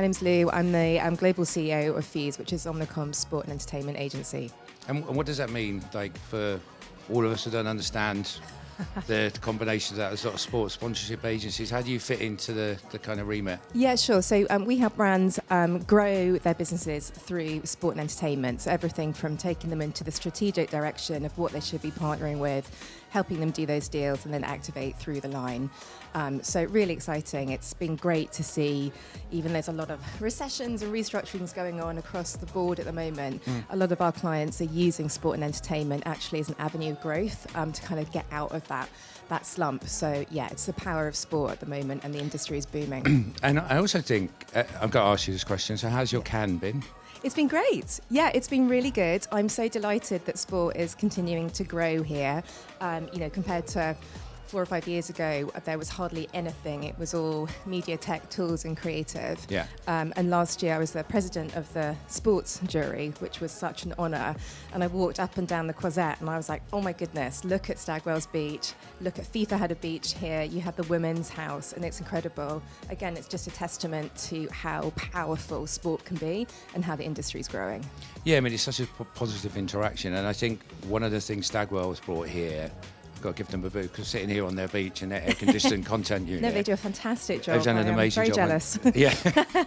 my name's Lou. I'm the global CEO of FEES, which is Omnicom's sport and entertainment agency. And what does that mean, like, for all of us who don't understand the combination of that, sort of sports sponsorship agencies? How do you fit into the kind of remit? Yeah, sure. So we help brands grow their businesses through sport and entertainment. So everything from taking them into the strategic direction of what they should be partnering with, helping them do those deals and then activate through the line. So really exciting. It's been great to see, even there's a lot of recessions and restructurings going on across the board at the moment. A lot of our clients are using sport and entertainment actually as an avenue of growth to kind of get out of that slump. So yeah, it's the power of sport at the moment and the industry is booming. And I also think, I've got to ask you this question, so how's your can been? It's been great. Yeah, it's been really good. I'm so delighted that sport is continuing to grow here. Compared to 4 or 5 years ago, there was hardly anything. It was all media, tech, tools and creative. Yeah. And last year I was the president of the sports jury, which was such an honour. And I walked up and down the Croisette and I was like, oh my goodness, look at Stagwell's Beach. Look at FIFA had a beach here. You have the Women's House and it's incredible. Again, it's just a testament to how powerful sport can be and how the industry's growing. Yeah, I mean, it's such a positive interaction. And I think one of the things Stagwell has brought here, got to give them a boot, because sitting here on their beach in their air-conditioned content unit. No, they do a fantastic job. They've done an amazing job. Very jealous. Yeah,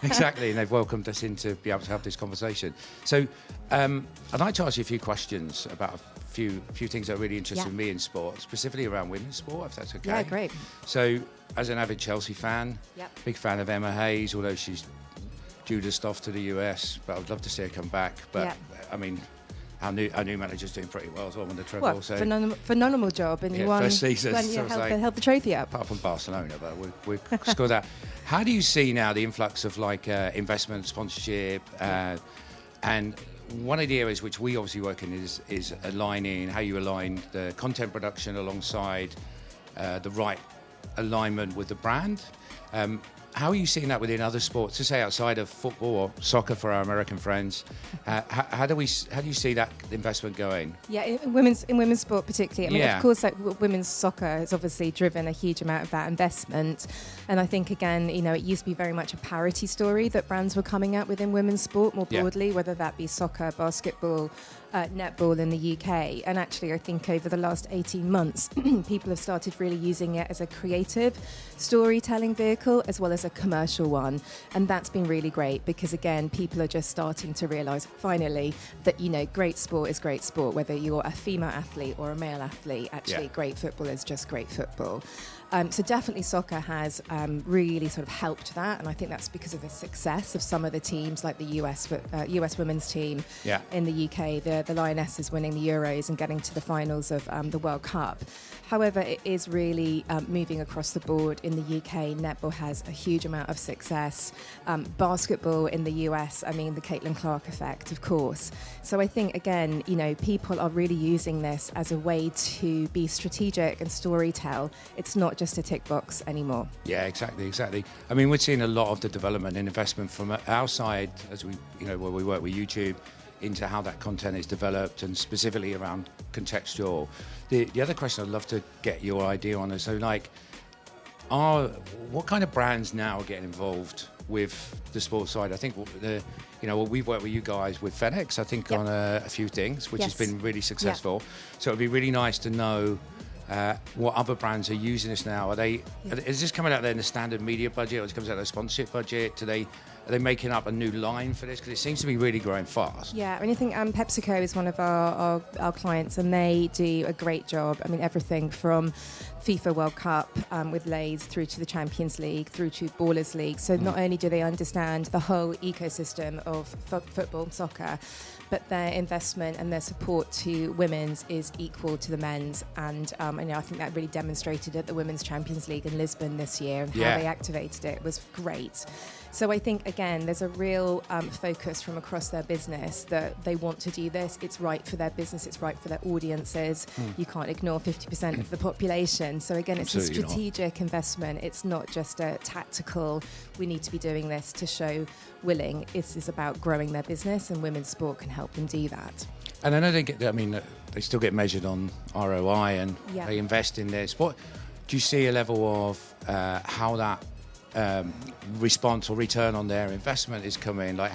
exactly. And they've welcomed us in to be able to have this conversation. So I'd like to ask you a few questions about a few things that are really interested me in sport, specifically around women's sport, if that's okay. Yeah, great. So as an avid Chelsea fan, big fan of Emma Hayes, although she's Judased off to the US, but I'd love to see her come back. But I mean, our new manager's doing pretty well as well on the treble. Well, so phenomenal job, and you won. First season, when you held the trophy up. Apart from Barcelona, but we scored that. How do you see now the influx of investment, sponsorship, and one of the areas which we obviously work in is aligning how you align the content production alongside the right alignment with the brand. How are you seeing that within other sports, to say outside of football or soccer for our American friends? How do you see that investment going? Yeah, in women's sport particularly. I mean, of course, women's soccer has obviously driven a huge amount of that investment. And I think, again, it used to be very much a parity story that brands were coming at within women's sport more broadly, whether that be soccer, basketball, netball in the UK. And actually, I think over the last 18 months, people have started really using it as a creative storytelling vehicle as well as a commercial one. And that's been really great because, again, people are just starting to realise finally that, great sport is great sport, whether you're a female athlete or a male athlete. Actually, great football is just great football. So definitely soccer has really sort of helped that, and I think that's because of the success of some of the teams, like the US women's team in the UK, the Lionesses winning the Euros and getting to the finals of the World Cup. However, it is really moving across the board in the UK. Netball has a huge amount of success. Basketball in the US, I mean, the Caitlin Clark effect, of course. So I think, again, people are really using this as a way to be strategic and storytell. It's not just a tick box anymore. Yeah, exactly. I mean, we're seeing a lot of the development and investment from our side as we, where we work with YouTube, into how that content is developed and specifically around contextual. The other question I'd love to get your idea on is, so what kind of brands now are getting involved with the sports side? I think we've worked with you guys with FedEx, I think, on a few things, which has been really successful. So it'd be really nice to know what other brands are using this now. Is this coming out there in the standard media budget, or it comes out of the sponsorship budget? Are they making up a new line for this? Because it seems to be really growing fast. Yeah, I think PepsiCo is one of our clients, and they do a great job. I mean, everything from FIFA World Cup with Lay's through to the Champions League, through to Ballers League. So not only do they understand the whole ecosystem of football, soccer, but their investment and their support to women's is equal to the men's. And I think that really demonstrated at the Women's Champions League in Lisbon this year, and how they activated it was great. So I think, again, there's a real focus from across their business that they want to do this. It's right for their business. It's right for their audiences. You can't ignore 50% of the population. So again, it's Absolutely a strategic investment. It's not just a tactical, we need to be doing this to show willing. It's about growing their business, and women's sport can help them do that. And I know they still get measured on ROI, and they invest in this. What do you see a level of how that response or return on their investment is coming? Like,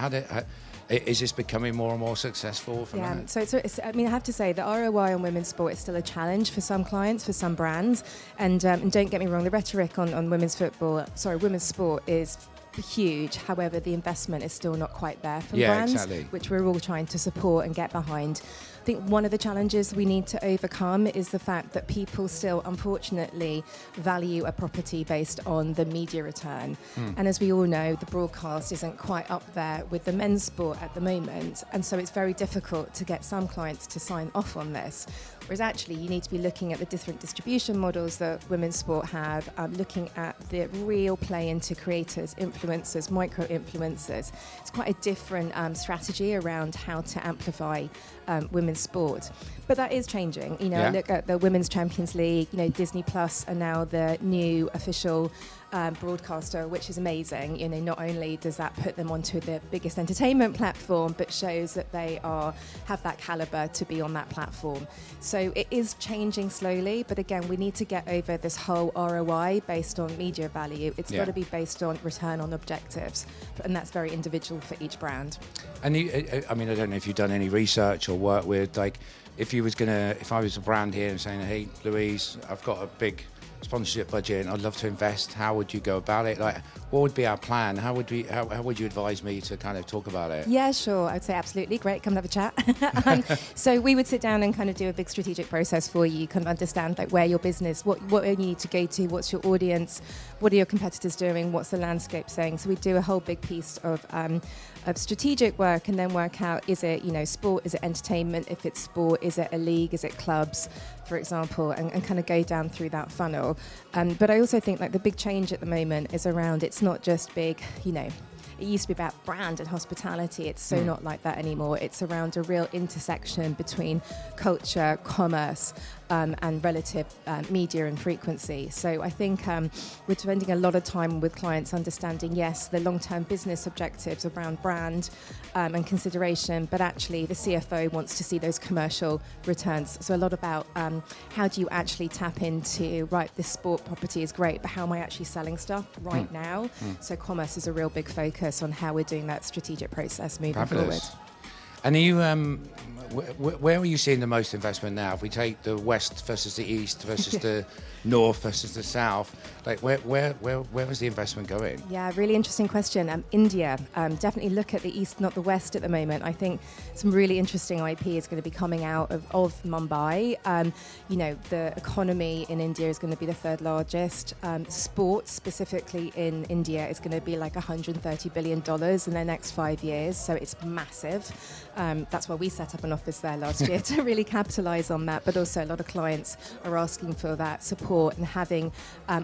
is this becoming more and more successful from that? So I mean, I have to say the ROI on women's sport is still a challenge for some clients, for some brands. And don't get me wrong, the rhetoric on women's sport is huge. However, the investment is still not quite there from brands, exactly. which we're all trying to support and get behind. I think one of the challenges we need to overcome is the fact that people still, unfortunately, value a property based on the media return. And as we all know, the broadcast isn't quite up there with the men's sport at the moment. And so it's very difficult to get some clients to sign off on this. Whereas actually, you need to be looking at the different distribution models that women's sport have, looking at the real play into creators, influencers, micro-influencers. It's quite a different strategy around how to amplify women's sport. But that is changing. You know, look at the Women's Champions League, you know, Disney Plus are now the new official broadcaster, which is amazing. You know, not only does that put them onto the biggest entertainment platform, but shows that they have that caliber to be on that platform. So it is changing slowly, but again, we need to get over this whole ROI based on media value. It's got to be based on return on objectives, and that's very individual for each brand. And I mean, I don't know if you've done any research or work with, like, if I was a brand here and saying, hey, Louise, I've got a big sponsorship budget and I'd love to invest, how would you go about it? Like, what would be our plan? How would you advise me to kind of talk about it? Yeah, sure. I'd say absolutely. Great. Come and have a chat. So we would sit down and kind of do a big strategic process for you, kind of understand like where your business, what you need to go to, what's your audience, what are your competitors doing, what's the landscape saying. So we do a whole big piece of strategic work and then work out, is it, you know, sport, is it entertainment? If it's sport, is it a league, is it clubs, for example, and kind of go down through that funnel. But I also think like the big change at the moment is around, it's not just big, you know, it used to be about brand and hospitality. It's so not like that anymore. It's around a real intersection between culture, commerce, and relative media and frequency. So I think we're spending a lot of time with clients understanding, yes, the long-term business objectives around brand and consideration, but actually the CFO wants to see those commercial returns. So a lot about how do you actually tap into, right, this sport property is great, but how am I actually selling stuff right now? So commerce is a real big focus on how we're doing that strategic process moving forward. And are you, where are you seeing the most investment now? If we take the west versus the east versus the north versus the south, like where is the investment going? Yeah, really interesting question. India, definitely look at the east, not the west at the moment. I think some really interesting IP is going to be coming out of Mumbai. You know, the economy in India is going to be the third largest. Sports specifically in India is going to be like $130 billion in the next 5 years. So it's massive. That's why we set up an office there last year to really capitalize on that. But also a lot of clients are asking for that support and having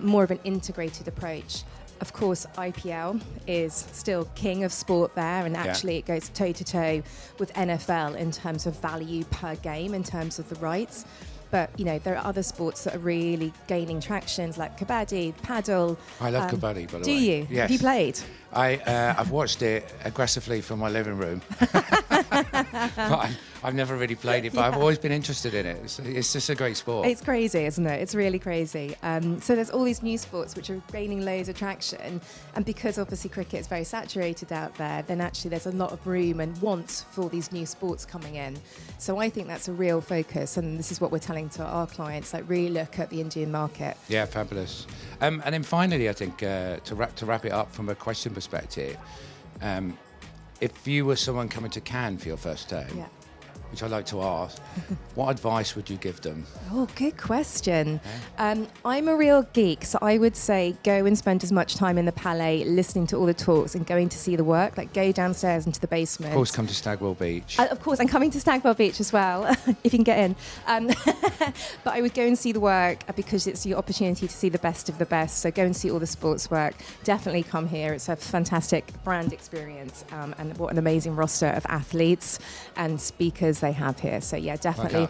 more of an integrated approach. Of course, IPL is still king of sport there, and actually it goes toe-to-toe with NFL in terms of value per game, in terms of the rights. But, you know, there are other sports that are really gaining tractions, like kabaddi, paddle. I love kabaddi, by the way. Do you? Yes. Have you played? I've watched it aggressively from my living room. But I've never really played it, but I've always been interested in it. It's just a great sport. It's crazy, isn't it? It's really crazy. So there's all these new sports which are gaining loads of traction. And because obviously cricket is very saturated out there, then actually there's a lot of room and want for these new sports coming in. So I think that's a real focus. And this is what we're telling to our clients, like really look at the Indian market. Yeah, fabulous. And then finally, I think to wrap it up from a question perspective, if you were someone coming to Cannes for your first time, which I like to ask, what advice would you give them? Oh, good question. I'm a real geek, so I would say go and spend as much time in the Palais listening to all the talks and going to see the work. Like go downstairs into the basement. Of course, come to Stagwell Beach. Of course, I'm coming to Stagwell Beach as well, if you can get in. But I would go and see the work because it's your opportunity to see the best of the best. So go and see all the sports work. Definitely come here. It's a fantastic brand experience, and what an amazing roster of athletes and speakers they have here. So yeah, definitely.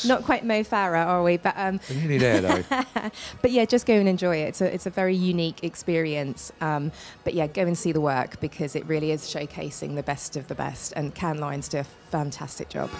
Not quite Mo Farah, are we? But we're nearly there, though. But yeah, just go and enjoy it. It's a very unique experience. But yeah, go and see the work because it really is showcasing the best of the best. And Cannes Lions do a fantastic job.